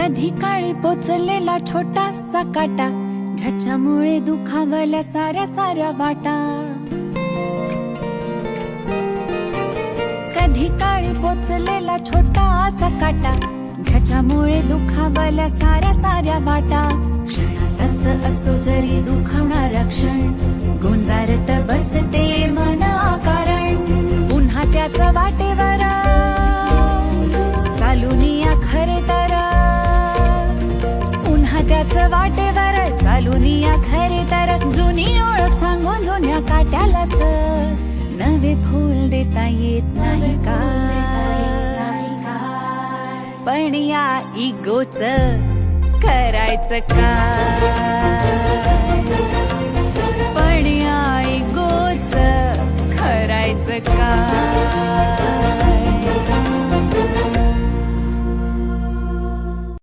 कधी काळी पोचलेला छोटासा काटा, ज्याच्यामुळे दुखावल्या साऱ्या साऱ्या वाटा. कधी काळी पोचलेला छोटासा काटा, ज्याच्यामुळे दुखावल्या साऱ्या साऱ्या वाटा. क्षणाचाच असतो जरी दुखावणारा क्षण, गोंजारत बसते मन अकारण. पुन्हा त्याच वाटेवर चालून या खरे तर, पुन्हा त्याच वाटेवर चालून या खरे तर. जुनी ओळख सांगून जुन्या काट्यालाच नवे फूल देता येत नाही का. पण या इगोच करायचं काय, पण या इगोच करायचं काय.